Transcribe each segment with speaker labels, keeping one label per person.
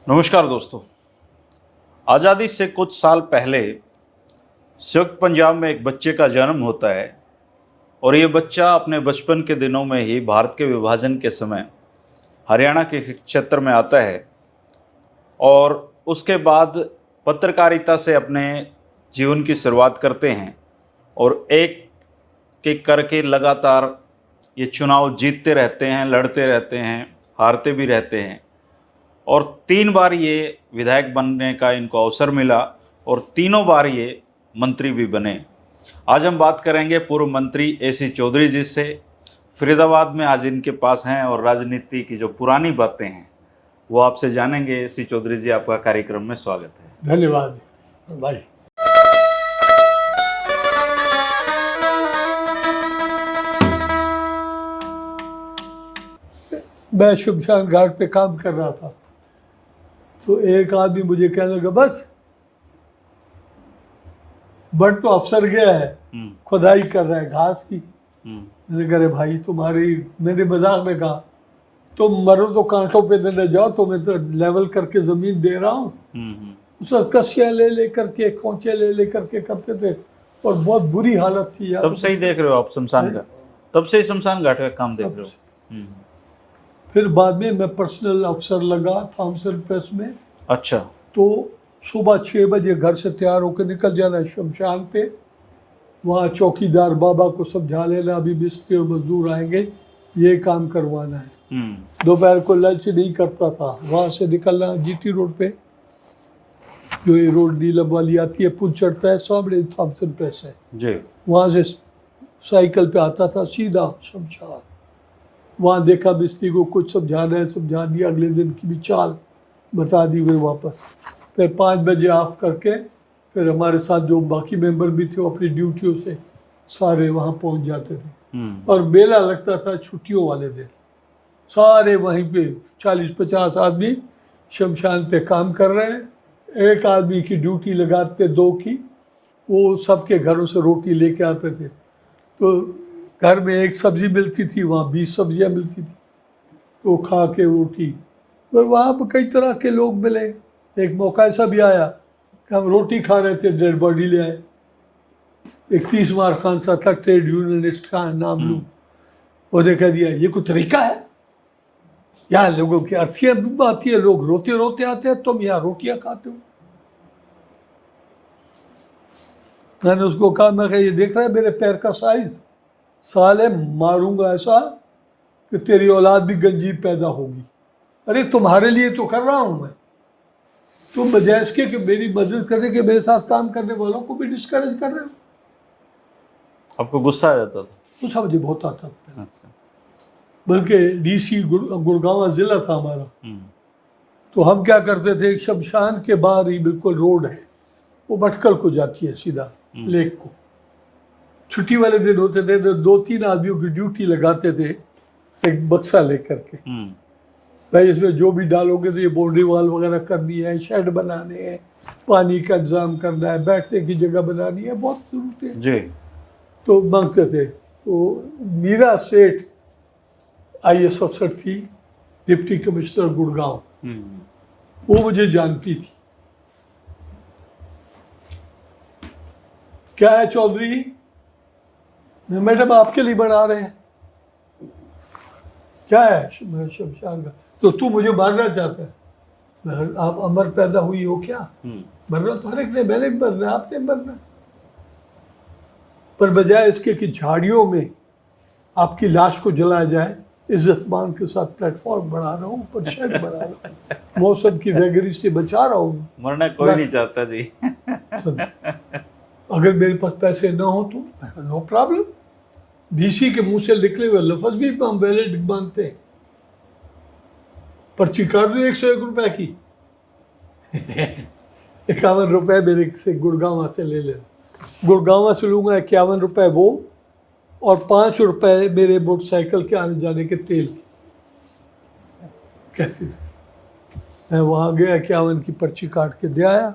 Speaker 1: नमस्कार दोस्तों। आज़ादी से कुछ साल पहले संयुक्त पंजाब में एक बच्चे का जन्म होता है और ये बच्चा अपने बचपन के दिनों में ही भारत के विभाजन के समय हरियाणा के क्षेत्र में आता है और उसके बाद पत्रकारिता से अपने जीवन की शुरुआत करते हैं और एक के करके लगातार ये चुनाव जीतते रहते हैं, लड़ते रहते हैं, हारते भी रहते हैं और 3 बार ये विधायक बनने का इनको अवसर मिला और तीनों बार ये मंत्री भी बने। आज हम बात करेंगे पूर्व मंत्री एसी चौधरी जी से। फरीदाबाद में आज इनके पास हैं और राजनीति की जो पुरानी बातें हैं वो आपसे जानेंगे। एसी चौधरी जी, आपका कार्यक्रम में स्वागत है।
Speaker 2: धन्यवाद भाई। मैं शमशान घाट पे काम कर रहा था तो एक आदमी मुझे कहने लगा, बस बट तो अफसर गया है, खुदाई कर रहा है घास की। मैंने कहा, भाई तुम्हारी, मैंने मजाक में कहा, तुम मरो तो कांटों पे न जाओ, तो मैं तो लेवल करके जमीन दे रहा हूँ। उसका कसियाँ ले करके, खोंचे ले करके करते थे और बहुत बुरी हालत थी यार।
Speaker 1: तब से ही देख रहे हो आप शमशान घाट? तब से ही शमशान घाट का काम देख रहे हो?
Speaker 2: फिर बाद में मैं पर्सनल अफसर लगा थॉमसन प्रेस में।
Speaker 1: अच्छा।
Speaker 2: तो सुबह 6 बजे घर से तैयार होकर निकल जाना शमशान पे, वहाँ चौकीदार बाबा को समझा लेना, अभी मिस्त्री और मजदूर आएंगे, ये काम करवाना है। दोपहर को लंच नहीं करता था, वहाँ से निकलना जीटी रोड पे, जो ये रोड नीलम वाली आती है, पुल चढ़ता है, सामने थॉमसन प्रेस है
Speaker 1: जी।
Speaker 2: वहाँ से साइकिल पे आता था सीधा शमशान। वहाँ देखा मिस्त्री को कुछ समझाना है, समझा दिया, अगले दिन की भी चाल बता दी, फिर वापस। फिर 5 बजे ऑफ करके फिर हमारे साथ जो बाकी मेंबर भी थे वो अपनी ड्यूटियों से सारे वहाँ पहुँच जाते थे। और मेला लगता था छुट्टियों वाले दिन, सारे वहीं पे 40-50 आदमी शमशान पे काम कर रहे हैं। एक आदमी की ड्यूटी लगाते 2 की, वो सबके घरों से रोटी लेके आते थे। तो घर में एक सब्जी मिलती थी, वहाँ 20 सब्जियाँ मिलती थी, तो खा के रोटी। पर वहाँ पर कई तरह के लोग मिले। एक मौका ऐसा भी आया कि हम रोटी खा रहे थे, डेड बॉडी ले आए। एक 30 मार खान सा था, ट्रेड यूनियनिस्ट का नाम लूँ, उसने कह दिया, ये कोई तरीका है? यहाँ लोगों की अर्थियाँ आती है, लोग रोते रोते आते हैं, तुम यहाँ रोटियाँ खाते हो। मैंने उसको कहा, मैं कहा, ये देख रहा है मेरे पैर का साइज? साले मारूंगा ऐसा कि तेरी औलाद भी गंजीर पैदा होगी। अरे तुम्हारे लिए तो कर रहा हूँ मैं, तुम बजाय इसके कि मेरी मदद करने के मेरे साथ काम करने वालों को भी डिस्करेज कर रहे हो।
Speaker 1: आपको गुस्सा आ जाता था?
Speaker 2: गुस्सा मुझे बहुत आता था।
Speaker 1: अच्छा।
Speaker 2: बल्कि डीसी गुड़गांव जिला था हमारा, तो हम क्या करते थे, शमशान के बाहर ही बिल्कुल रोड है, वो भटकल को जाती है सीधा लेक को। छुट्टी वाले दिन होते थे तो 2-3 आदमियों की ड्यूटी लगाते थे, एक बक्सा लेकर के, भाई इसमें जो भी डालोगे तो ये बाउंड्री वॉल वगैरह करनी है, शेड बनाने हैं, पानी का इंतजाम करना है, बैठने की जगह बनानी है, बहुत जरूरतें जी। तो मांगते थे। तो मीरा सेठ IAS अफसर थी, डिप्टी कमिश्नर गुड़गांव, वो मुझे जानती थी। क्या है चौधरी? मैडम आपके लिए बना रहे हैं। क्या है? शमशान का। तो तू मुझे मारना चाहता है? आप अमर पैदा हुई हो क्या? मरना तो हर एक ने, मैंने भी मरना, आपने मरना। पर बजाय इसके कि झाड़ियों में आपकी लाश को जलाया जाए, इज्जतमान के साथ प्लेटफॉर्म बना रहा हूँ, ऊपर शेड बना रहा हूँ, मौसम की वैगरी से बचा रहा हूँ।
Speaker 1: मरना कोई नहीं चाहता जी।
Speaker 2: अगर मेरे पास पैसे ना हो तो नो प्रॉब्लम, डीसी के मुंह से निकले हुए लफ्ज भी हम वैलिड मानते हैं। पर्ची काट दो 101 रुपए की। 51 रुपए मेरे से गुड़गांव से ले लेना। गुड़गांव से लूँगा 51 रुपए वो, और 5 रुपए मेरे मोटरसाइकिल के आने जाने के तेल की। कहते मैं वहाँ गया, 51 की पर्ची काट के दे आया,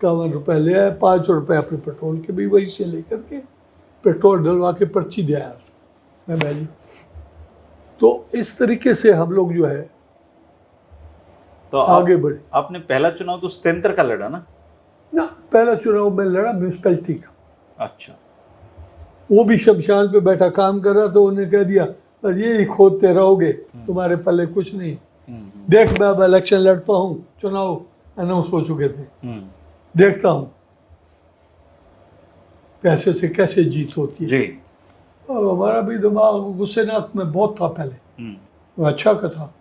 Speaker 2: 51 रुपए ले आया, 5 रुपए अपने पेट्रोल के भी वहीं से लेकर के पेट्रोल डलवा के पर्ची दे आया उसको, मैं वैली। तो इस तरीके से हम लोग जो है
Speaker 1: तो
Speaker 2: आगे बढ़े।
Speaker 1: आपने पहला चुनाव तो सत्येंद्र का लड़ा ना?
Speaker 2: ना, पहला चुनाव में लड़ा म्यूनसिपैलिटी का।
Speaker 1: अच्छा।
Speaker 2: वो भी शमशान पे बैठा काम कर रहा, तो उन्होंने कह दिया बस ये ही खोदते रहोगे, तुम्हारे पल्ले कुछ नहीं। देख मैं अब इलेक्शन लड़ता हूँ, चुनाव अनाउंस हो चुके थे, देखता हूँ पैसे से कैसे जीत होती है।
Speaker 1: जी।
Speaker 2: और हमारा भी दिमाग गुस्से नाक में बहुत था पहले। वो अच्छा का था,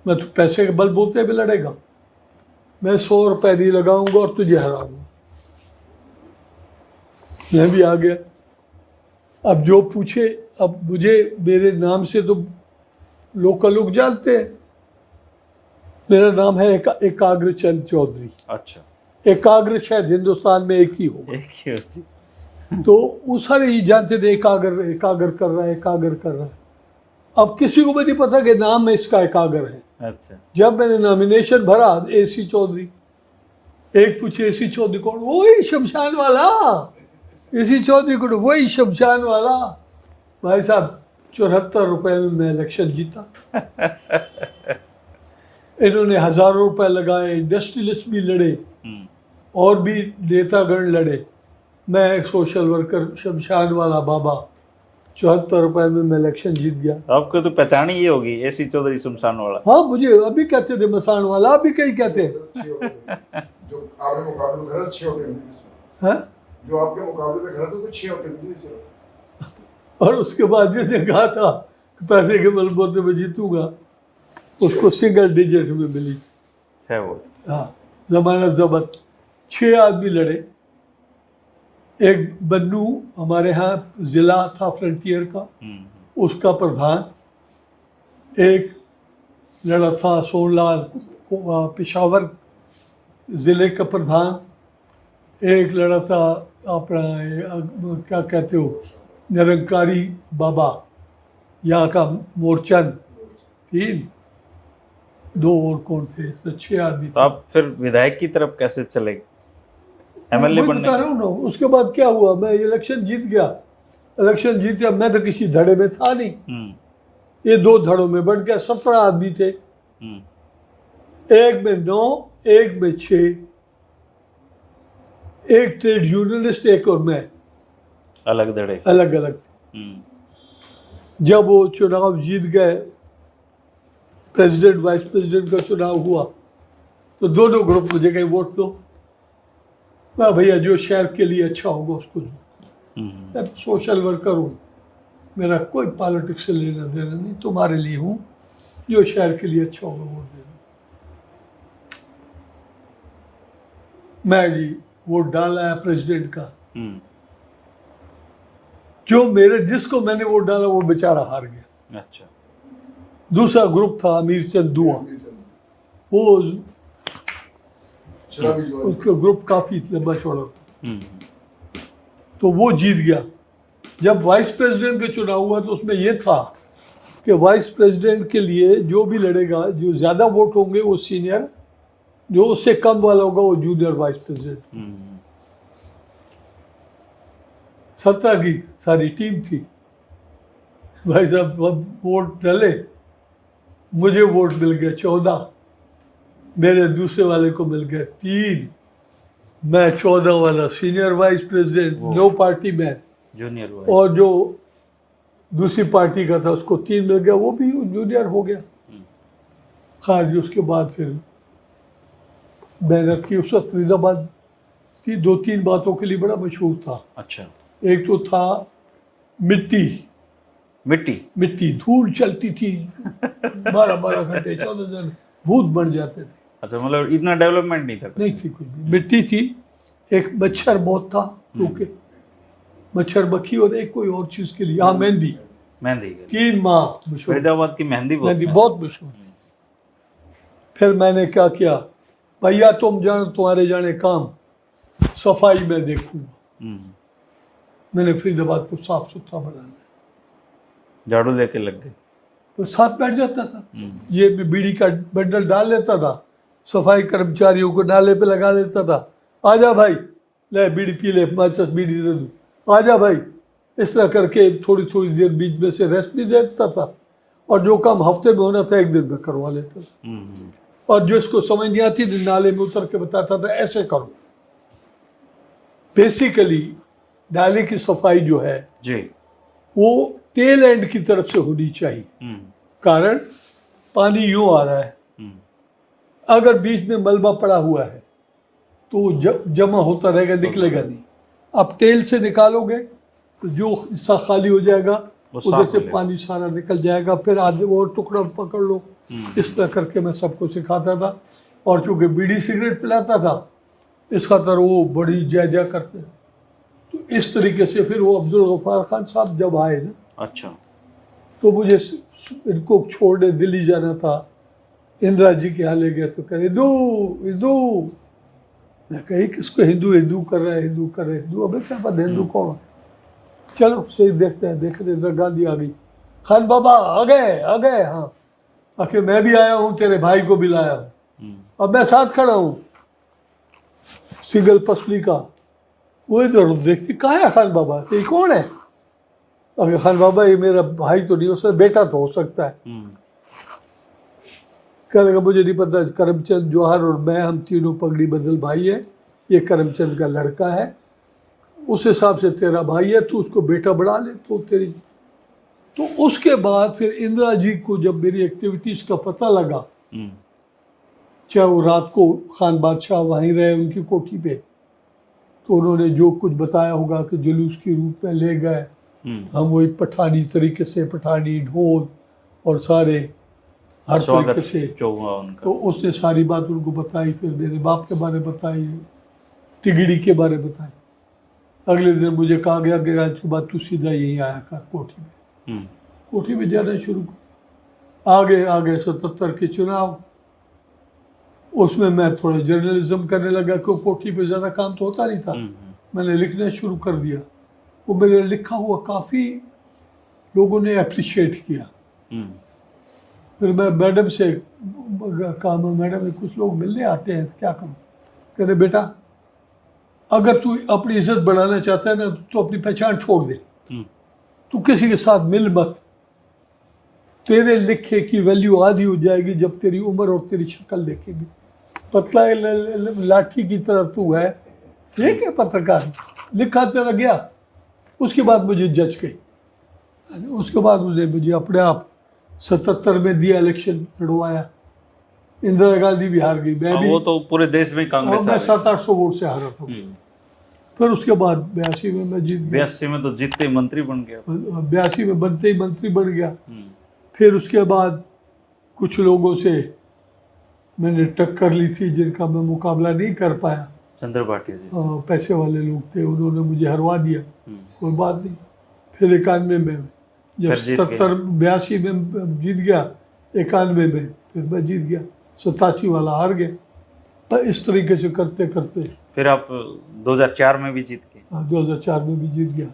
Speaker 2: मैं तो पैसे के बल बोलते भी लड़ेगा, मैं 100 रुपए नहीं लगाऊंगा और तुझे हराऊंगा। मैं भी आ गया। अब जो पूछे, अब मुझे मेरे नाम से तो लोकल लोग जानते हैं। मेरा नाम है एकाग्र चंद चौधरी।
Speaker 1: अच्छा।
Speaker 2: एकाग्र शायद हिंदुस्तान में एक ही होगा,
Speaker 1: एक ही होती।
Speaker 2: तो वो सारे ही जानते थे एकाग्र एकाग्र कर रहा है, एकाग्र कर रहा है। अब किसी को भी नहीं पता कि नाम में इसका एकाग्र है।
Speaker 1: अच्छा।
Speaker 2: जब मैंने नॉमिनेशन भरा, एसी चौधरी, एक पूछे एसी चौधरी कौन? वही शमशान वाला। एसी चौधरी कौन? वही शमशान वाला। भाई साहब 74 रुपए में मैं इलेक्शन जीता। इन्होंने हजारों रुपए लगाए, इंडस्ट्रियलिस्ट भी लड़े और भी नेतागण लड़े। मैं एक सोशल वर्कर शमशान वाला बाबा, 74 रुपए में मैं इलेक्शन जीत गया।
Speaker 1: आपको तो पहचान ही होगी, एसी चौधरी शमशान वाला।
Speaker 2: हाँ, मुझे अभी कहते थे मसान वाला, अभी कहीं कहते हैं।
Speaker 3: जो आपके मुकाबले में खड़ा 6 वोट मिली।
Speaker 2: हाँ?
Speaker 3: जो आपके मुकाबले में खड़ा था तो 6 वोट मिली सिर्फ।
Speaker 2: और उसके बाद जिसने कहा था कि पैसे के बलबूते में जीतूंगा, उसको सिंगल डिजिट में मिली
Speaker 1: 6 वोट।
Speaker 2: हाँ, जमानत जब्त। 6 आदमी लड़े। एक बन्नू हमारे यहाँ जिला था फ्रंटियर का, उसका प्रधान। एक लड़ा था सोनलाल, पेशावर ज़िले का प्रधान। एक लड़ा था अपना क्या कहते हो, निरंकारी बाबा, यहाँ का मोरचंद। 3, 2 और कौन थे? तो 6 आदमी।
Speaker 1: तो आप फिर विधायक की तरफ कैसे चले, एमएलए
Speaker 2: वही
Speaker 1: बनने?
Speaker 2: बता रहा हूँ ना। उसके बाद क्या हुआ, मैं इलेक्शन जीत गया। इलेक्शन जीत गया, मैं तो किसी धड़े में था नहीं। ये 2 धड़ों में बढ़ गया। 17 आदमी थे, एक में 9, एक में 6, एक ट्रेड यूनियनिस्ट, एक और मैं,
Speaker 1: अलग धड़े।
Speaker 2: अलग अलग थे। जब वो चुनाव जीत गए, प्रेसिडेंट वाइस प्रेसिडेंट का चुनाव हुआ, तो दोनों ग्रुप मुझे कहीं वोट दो। मैं भैया जो शहर के लिए अच्छा होगा उसको दो। मैं सोशल वर्कर हूँ, मेरा कोई पॉलिटिक्स से लेना देना नहीं, तुम्हारे लिए हूँ, जो शहर के लिए अच्छा होगा वोट देना। मैं जी वोट डाल आया प्रेसिडेंट का। जो मेरे जिसको मैंने वोट डाला वो बेचारा हार गया।
Speaker 1: अच्छा।
Speaker 2: दूसरा ग्रुप था अमीर चंद दुआ, वो उसका ग्रुप काफी लंबा चौड़ा था, तो वो जीत गया। जब वाइस प्रेसिडेंट का चुनाव हुआ तो उसमें यह था कि वाइस प्रेसिडेंट के लिए जो भी लड़ेगा, जो ज़्यादा वोट होंगे वो सीनियर, जो उससे कम वाला होगा वो जूनियर वाइस प्रेसिडेंट। 17 की सारी टीम थी। भाई साहब वोट डाले, मुझे वोट मिल गया 14, मेरे दूसरे वाले को मिल गया 3, मैं 14 वाला senior vice president, no party man.
Speaker 1: Junior vice.
Speaker 2: और जो दूसरी पार्टी का था उसको 3 मिल गया, वो भी जूनियर हो गया। खारज उसके बाद फिर मेहनत की। उस वक्त फरीदाबाद की 2-3 बातों के लिए बड़ा मशहूर था।
Speaker 1: अच्छा।
Speaker 2: एक तो था मिट्टी,
Speaker 1: मिट्टी
Speaker 2: धूल चलती थी 12 घंटे, 14 दिन भूत बन जाते थे।
Speaker 1: अच्छा, मतलब इतना डेवलपमेंट नहीं था?
Speaker 2: नहीं थी कुछ भी, मिट्टी थी। एक मच्छर बहुत था, क्योंकि मच्छर मक्खी और एक कोई और चीज के लिए, हाँ मेहंदी। 3 माह मशहूर,
Speaker 1: फरीदाबाद की मेहंदी
Speaker 2: बहुत मशहूर थी। फिर मैंने क्या किया, भैया तुम जानो तुम्हारे जाने काम, सफाई में देखूंगा। मैंने फरीदाबाद को साफ सुथरा बनाना,
Speaker 1: झाड़ू लेके लग गए।
Speaker 2: तो साथ बैठ जाता था, ये बीड़ी का बंडल डाल लेता था, सफाई कर्मचारियों को नाले पे लगा देता था, आजा भाई ले बीड़ी पी ले, माचिस बीड़ी दे दूँ, आजा भाई। इस तरह करके थोड़ी थोड़ी देर बीच में से रेस्ट भी दे देता था, और जो काम हफ्ते में होना था 1 दिन में करवा लेता था। और जो इसको समझ नहीं आती थी नाले में उतर के बताता था ऐसे करो। बेसिकली नाले की सफाई जो है
Speaker 1: जी।
Speaker 2: वो टेल एंड की तरफ से होनी चाहिए। कारण पानी यूं आ रहा है, अगर बीच में मलबा पड़ा हुआ है तो जमा होता रहेगा, निकलेगा नहीं। आप टेल से निकालोगे तो जो हिस्सा खाली हो जाएगा उधर से पानी सारा निकल जाएगा, फिर आधे वो टुकड़ा पकड़ लो। इस तरह करके मैं सबको सिखाता था। और चूंकि बीड़ी सिगरेट पिलाता था इस खातर वो बड़ी जय करते। तो इस तरीके से फिर वो अब्दुल गफ्फार खान साहब जब आए ना,
Speaker 1: अच्छा,
Speaker 2: तो मुझे इनको छोड़ने दिल्ली जाना था। इंदिरा जी के यहाँ ले गए तो कहे हिंदू हिंदू। मैं कही किसको हिंदू हिंदू कर रहा है, हिंदू कर रहे हिंदू, अबे क्या पता हिंदू कौन है। चलो सही देखते हैं। देखते इंदिरा गांधी आ गई, खान बाबा आ गए हाँ। आखिर मैं भी आया हूँ, तेरे भाई को भी लाया हूँ, अब मैं साथ खड़ा हूँ। सिंगल पसली का वो इधर देखती, कहाँ है खान बाबा, ये कौन है। अगर खान बाबा ये मेरा भाई तो नहीं हो सकता, बेटा तो हो सकता है। कह लगा मुझे नहीं पता, करमचंद जौहर और मैं हम तीनों पगड़ी बदल भाई है, ये करमचंद का लड़का है, उस हिसाब से तेरा भाई है, तू उसको बेटा बढ़ा ले तो तेरी। तो उसके बाद फिर इंदिरा जी को जब मेरी एक्टिविटीज़ का पता लगा, चाहे वो रात को खान बादशाह वहीं रहे उनकी कोठी पे, तो उन्होंने जो कुछ बताया होगा कि जुलूस के रूप में ले गए, हम वही पठानी तरीके से, पठानी ढोल और सारे हर तरीके से
Speaker 1: जो हुआ उनका,
Speaker 2: तो उसने सारी बात उनको बताई। फिर मेरे बाप के बारे में बताई, तिगड़ी के बारे में बताई। अगले दिन मुझे कहा गया कि आज के बाद तू सीधा यहीं आया कर कोठी में। कोठी में जाना शुरू कर। आगे 77 के चुनाव, उसमें मैं थोड़ा जर्नलिज्म करने लगा क्योंकि कोठी पे ज़्यादा काम तो होता नहीं था। मैंने लिखना शुरू कर दिया। वो मेरा लिखा हुआ काफ़ी लोगों ने अप्रिशिएट किया। फिर मैं मैडम से कहा, मैडम कुछ लोग मिलने आते हैं क्या करूँ। कहते बेटा अगर तू अपनी इज्जत बढ़ाना चाहता है ना तो अपनी पहचान छोड़ दे, तू किसी के साथ मिल मत। तेरे लिखे की वैल्यू आधी हो जाएगी जब तेरी उम्र और तेरी शक्ल देखेगी। पतला लाठी की तरह तू है, ये क्या पत्रकार। लिखा तेरा गया। उसके बाद मुझे जज गई। उसके बाद मुझे अपने आप 77 में दिया, इलेक्शन लड़वाया। इंदिरा गांधी भी हार गई, मैं भी।
Speaker 1: वो तो पूरे देश में कांग्रेस,
Speaker 2: मैं 700-800 वोट से हारा था। फिर उसके बाद 82 में मैं जीत गया।
Speaker 1: 82 में तो जीतते मंत्री बन गया।
Speaker 2: 82 में बनते ही मंत्री बन गया। फिर उसके बाद कुछ लोगों से मैंने टक्कर ली थी जिनका मैं मुकाबला नहीं कर पाया।
Speaker 1: चंद्र भाटिया जी,
Speaker 2: पैसे वाले लोग थे, उन्होंने मुझे हरवा दिया। कोई बात नहीं। फिर 91 में जब 82 में जीत गया, 91 में फिर मैं जीत गया, 87 वाला हार गया। तो इस तरीके से करते करते
Speaker 1: फिर आप 2004 में भी जीत गए।
Speaker 2: 2004 में भी जीत गया।